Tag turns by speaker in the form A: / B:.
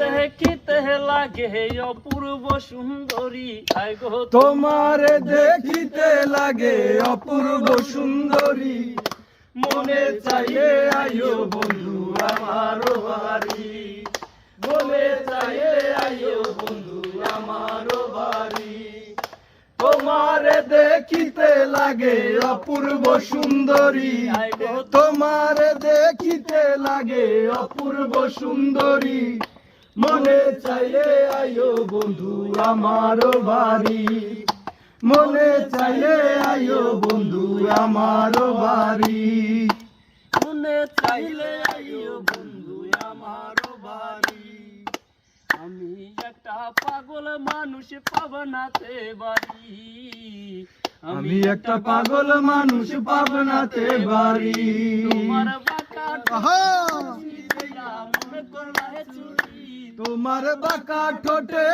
A: দেখিতে লাগে অপূর্ব সুন্দরী, আইগো
B: তোমারে দেখিতে লাগে অপূর্ব সুন্দরী,
A: মনে চাইলে আইও বন্ধু আমার বাড়ি, মনে চাইলে আইও বন্ধু আমার বাড়ি।
B: তোমারে দেখিতে লাগে অপূর্ব সুন্দরী, তোমারে দেখিতে লাগে অপূর্ব সুন্দরী, মনে চাইলে আইও বন্ধু আমার বাড়ি, মনে চাইলে আইও বন্ধু আমার বাড়ি,
A: মনে চাইলে আইও বন্ধু আমার বাড়ি। আমি একটা পাগল মানুষ পাবনাতে বাড়ি,
B: আমি একটা পাগল মানুষ পাবনাতে বাড়ি।
A: তোমার বাঁকা
B: আহা!
A: মনে করলা চুরি,
B: তোমার বাঁকা ঠোঁটে